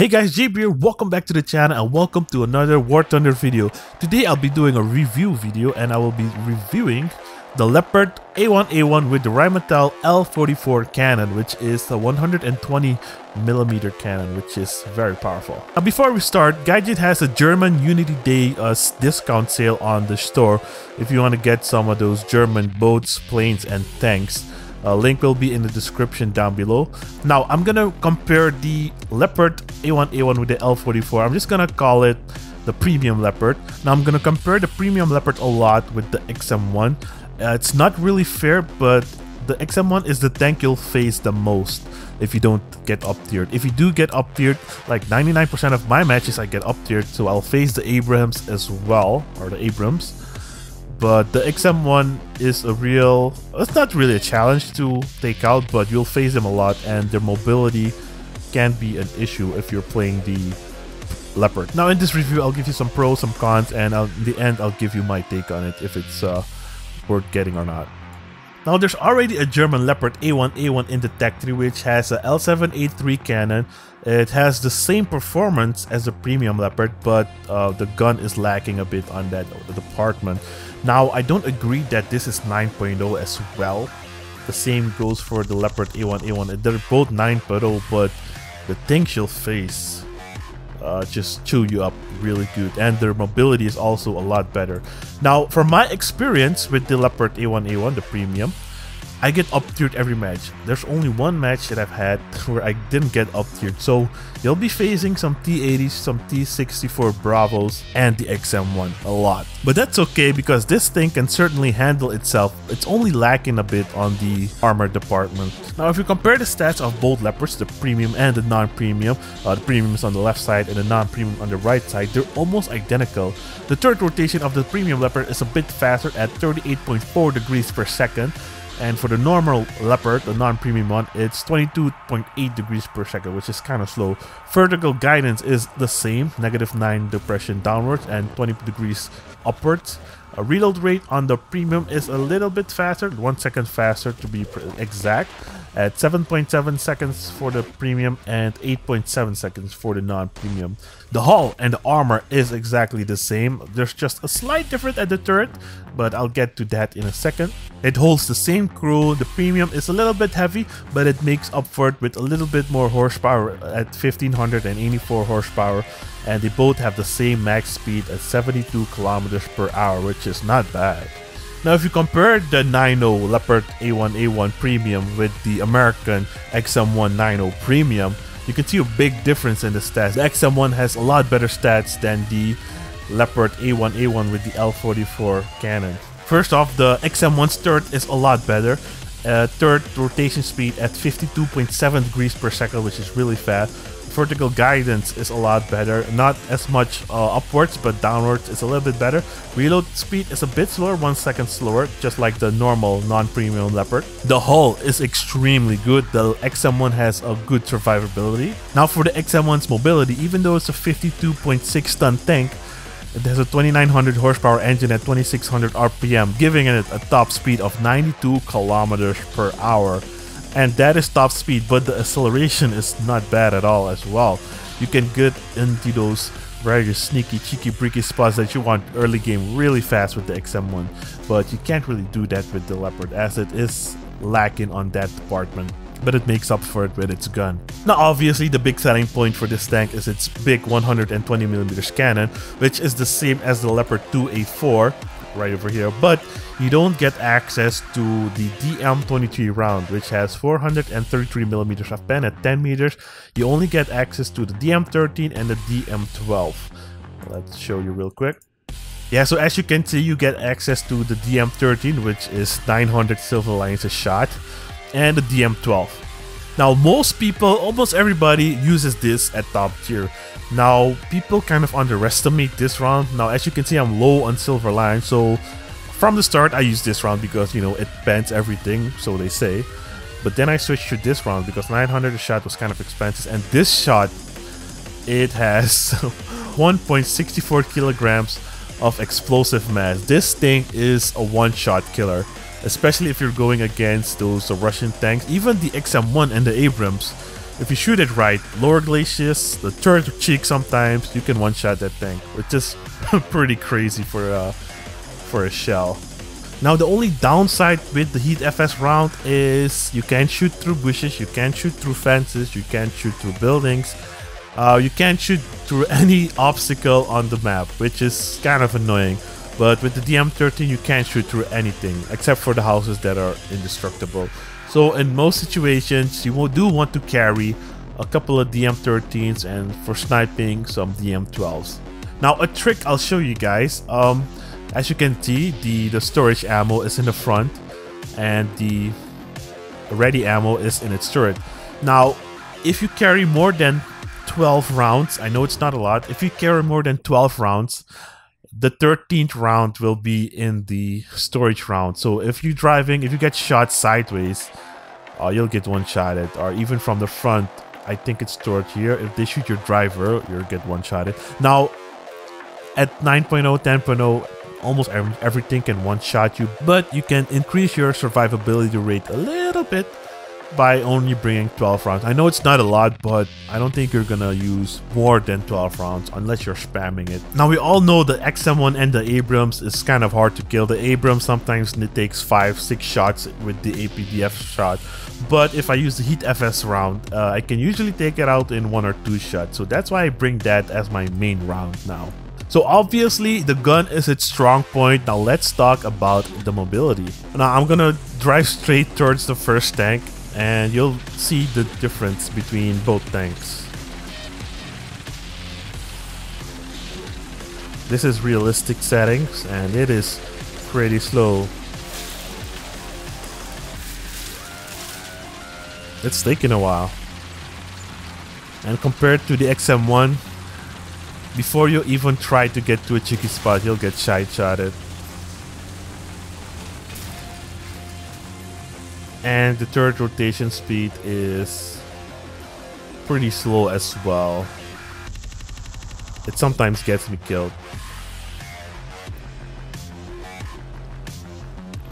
Hey guys, JB here, welcome back to the channel and welcome to another War Thunder video. Today I'll be doing a review video and I will be reviewing the Leopard A1A1 with the Rheinmetall L44 cannon, which is a 120mm cannon, which is very powerful. Now before we start, Gadget has a German Unity Day discount sale on the store if you want to get some of those German boats, planes and tanks. Link will be in the description down below. Now I'm gonna compare the Leopard A1A1 with the L44. I'm just gonna call it the Premium Leopard. Now I'm gonna compare the Premium Leopard a lot with the XM1. It's not really fair, but the XM1 is the tank you'll face the most if you don't get up tiered. If you do get up tiered, like 99% of my matches I get up tiered, so I'll face the Abrams as well, or the Abrams. But the XM1 is it's not really a challenge to take out, but you'll face them a lot and their mobility can be an issue if you're playing the Leopard. Now in this review, I'll give you some pros, some cons, and in the end, I'll give you my take on it if it's worth getting or not. Now there's already a German Leopard A1A1 in the tech tree which has a L783 cannon. It has the same performance as the Premium Leopard, but the gun is lacking a bit on that department. Now I don't agree that this is 9.0 as well. The same goes for the Leopard A1A1. They're both 9.0, but the things you'll face just chew you up really good, and their mobility is also a lot better. Now from my experience with the Leopard A1A1, the Premium, I get up tiered every match. There's only one match that I've had where I didn't get up tiered, so you'll be facing some T80s, some T64 Bravos, and the XM1 a lot. But that's okay because this thing can certainly handle itself. It's only lacking a bit on the armor department. Now if you compare the stats of both Leopards, the Premium and the non-Premium, the Premium is on the left side and the non-Premium on the right side, they're almost identical. The third rotation of the Premium Leopard is a bit faster at 38.4 degrees per second. And for the normal Leopard, the non-premium one, it's 22.8 degrees per second, which is kind of slow. Vertical guidance is the same, -9 depression downwards and 20 degrees upwards. A reload rate on the Premium is a little bit faster, 1 second faster to be exact, at 7.7 seconds for the Premium and 8.7 seconds for the non-Premium. The hull and the armor is exactly the same. There's just a slight difference at the turret, but I'll get to that in a second. It holds the same crew. The Premium is a little bit heavy, but it makes up for it with a little bit more horsepower at 1584 horsepower. And they both have the same max speed at 72 kilometers per hour, which is not bad. Now if you compare the 9.0 Leopard A1A1 Premium with the American XM1 9.0 Premium, you can see a big difference in the stats. The XM1 has a lot better stats than the Leopard A1A1 with the L44 cannon. First off, the XM1's turret is a lot better. Third rotation speed at 52.7 degrees per second, which is really fast. Vertical guidance is a lot better, not as much upwards, but downwards is a little bit better. Reload speed is a bit slower, 1 second slower, just like the normal non-premium Leopard. The hull is extremely good. The XM1 has a good survivability. Now for the XM1's mobility, even though it's a 52.6 ton tank, it has a 2900 horsepower engine at 2600 RPM, giving it a top speed of 92 kilometers per hour. And that is top speed, but the acceleration is not bad at all as well. You can get into those very sneaky, cheeky, breaky spots that you want early game really fast with the XM1, but you can't really do that with the Leopard as it is lacking on that department. But it makes up for it with its gun. Now obviously the big selling point for this tank is its big 120mm cannon, which is the same as the Leopard 2A4 right over here, but you don't get access to the DM23 round, which has 433mm of pen at 10 meters. You only get access to the DM13 and the DM12. Let's show you real quick. Yeah, so as you can see, you get access to the DM13, which is 900 silver lines a shot, and the DM12. Now most people, almost everybody uses this at top tier. Now people kind of underestimate this round. Now as you can see, I'm low on silver line, so from the start I use this round because, you know, it bends everything, so they say. But then I switched to this round because 900 a shot was kind of expensive, and this shot, it has 1.64 kilograms of explosive mass. This thing is a one-shot killer. especially if you're going against those Russian tanks. Even the XM1 and the Abrams, If you shoot it right, lower glacis, the turret cheek sometimes, you can one-shot that tank, which is pretty crazy for a shell. Now the only downside with the Heat FS round is you can't shoot through bushes, you can't shoot through fences, you can't shoot through buildings, you can't shoot through any obstacle on the map, which is kind of annoying. But with the DM13 you can't shoot through anything except for the houses that are indestructible. So in most situations you do want to carry a couple of DM13s and for sniping some DM12s. Now a trick I'll show you guys. As you can see, the storage ammo is in the front and the ready ammo is in its turret. Now if you carry more than 12 rounds, I know it's not a lot, if you carry more than 12 rounds, the 13th round will be in the storage round. So if you get shot sideways, you'll get one-shotted, or even from the front, I think it's stored here. If they shoot your driver, you'll get one-shotted. Now at 9.0, 10.0, almost everything can one-shot you, but you can increase your survivability rate a little bit by only bringing 12 rounds. I know it's not a lot, but I don't think you're gonna use more than 12 rounds unless you're spamming it. Now we all know the XM1 and the Abrams is kind of hard to kill. The Abrams sometimes it takes 5-6 shots with the APDF shot, but if I use the Heat FS round, I can usually take it out in 1 or 2 shots. So that's why I bring that as my main round now. So obviously the gun is its strong point. Now let's talk about the mobility. Now I'm gonna drive straight towards the first tank and you'll see the difference between both tanks. This is realistic settings and it is pretty slow. It's taking a while. And compared to the XM1, before you even try to get to a tricky spot, you'll get side-shotted. And the turret rotation speed is pretty slow as well. It sometimes gets me killed.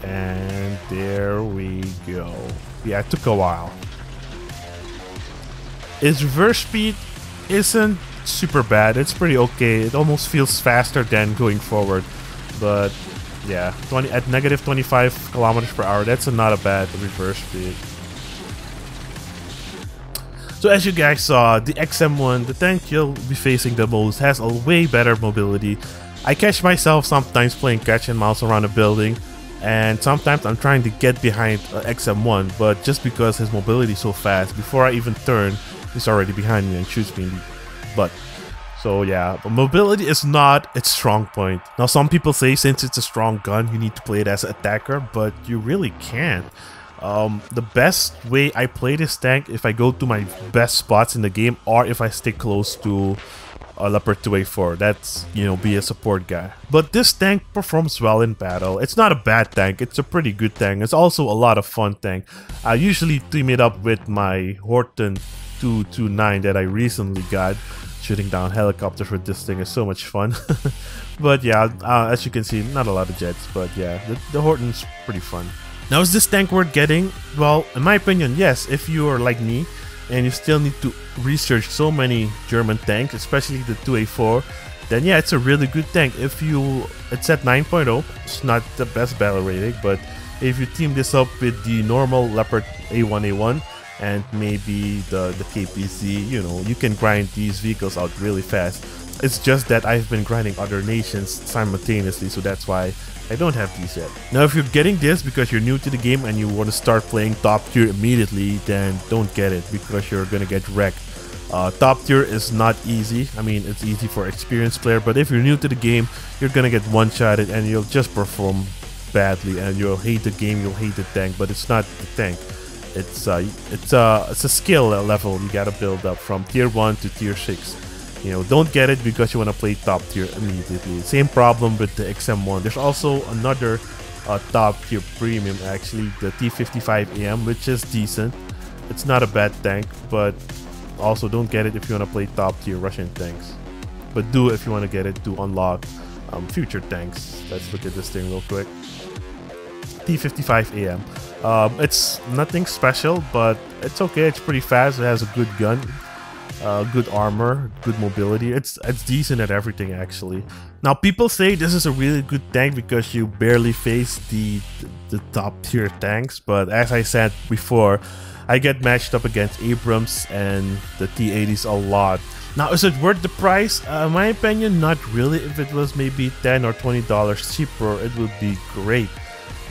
And there we go. Yeah, it took a while. Its reverse speed isn't super bad. It's pretty okay. It almost feels faster than going forward. But yeah, at negative 25 kilometers per hour, that's not a bad reverse speed. So as you guys saw, the XM1, the tank you'll be facing the most, has a way better mobility. I catch myself sometimes playing catch and mouse around a building, and sometimes I'm trying to get behind XM1, but just because his mobility is so fast, before I even turn, he's already behind me and shoots me in the butt. So yeah, but mobility is not its strong point. Now some people say since it's a strong gun, you need to play it as an attacker, but you really can't. The best way I play this tank, if I go to my best spots in the game, or if I stick close to a Leopard 2A4, that's, you know, be a support guy. But this tank performs well in battle. It's not a bad tank, it's a pretty good tank. It's also a lot of fun tank. I usually team it up with my Horton 229 that I recently got. Shooting down helicopters with this thing is so much fun. But yeah, as you can see, not a lot of jets, but yeah, the Horton's pretty fun. Now, is this tank worth getting? Well, in my opinion, yes. If you are like me and you still need to research so many German tanks, especially the 2A4, then yeah, it's a really good tank. It's at 9.0, it's not the best battle rating, but if you team this up with the normal Leopard A1A1 and maybe the KPZ, you know, you can grind these vehicles out really fast. It's just that I've been grinding other nations simultaneously, so that's why I don't have these yet. Now, if you're getting this because you're new to the game and you want to start playing top tier immediately, then don't get it because you're gonna get wrecked. Top tier is not easy. I mean, it's easy for experienced player, but if you're new to the game, you're gonna get one-shotted and you'll just perform badly and you'll hate the game, you'll hate the tank, but it's not the tank. It's a skill level you gotta build up from tier 1 to tier 6. You know, don't get it because you want to play top tier immediately. Same problem with the XM1. There's also another top tier premium, actually, the T55AM, which is decent. It's not a bad tank, but also don't get it if you want to play top tier Russian tanks. But do if you want to get it to unlock future tanks. Let's look at this thing real quick. T55AM. It's nothing special, but it's okay. It's pretty fast. It has a good gun, good armor, good mobility. It's decent at everything actually. Now people say this is a really good tank because you barely face the top tier tanks, but as I said before, I get matched up against Abrams and the T-80s a lot. Now, is it worth the price? In my opinion, not really. If it was maybe $10 or $20 cheaper, it would be great.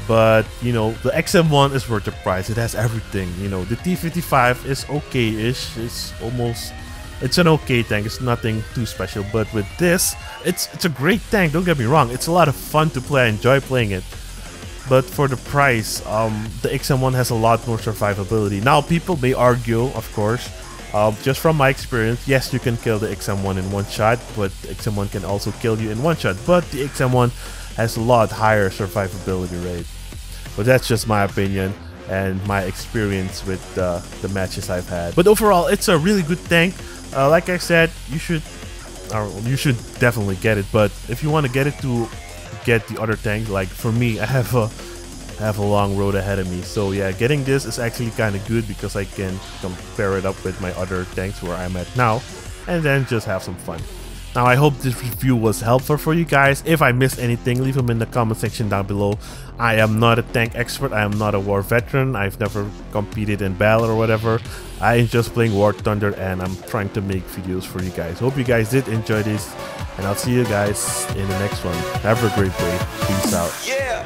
But, you know, the XM1 is worth the price. It has everything. You know, the T-55 is okay-ish. It's an okay tank. It's nothing too special. But with this, it's a great tank. Don't get me wrong. It's a lot of fun to play. I enjoy playing it. But for the price, the XM1 has a lot more survivability. Now, people may argue, of course, just from my experience, yes, you can kill the XM1 in one shot, but the XM1 can also kill you in one shot. But the XM1 has a lot higher survivability rate. But that's just my opinion and my experience with the matches I've had. But overall, it's a really good tank. Like I said, you should definitely get it. But if you want to get it to get the other tank, like for me, I have a long road ahead of me. So yeah, getting this is actually kind of good because I can compare it up with my other tanks where I'm at now and then just have some fun. Now, I hope this review was helpful for you guys. If I missed anything, leave them in the comment section down below. I am not a tank expert. I am not a war veteran. I've never competed in battle or whatever. I am just playing War Thunder and I'm trying to make videos for you guys. Hope you guys did enjoy this and I'll see you guys in the next one. Have a great day. Peace out. Yeah.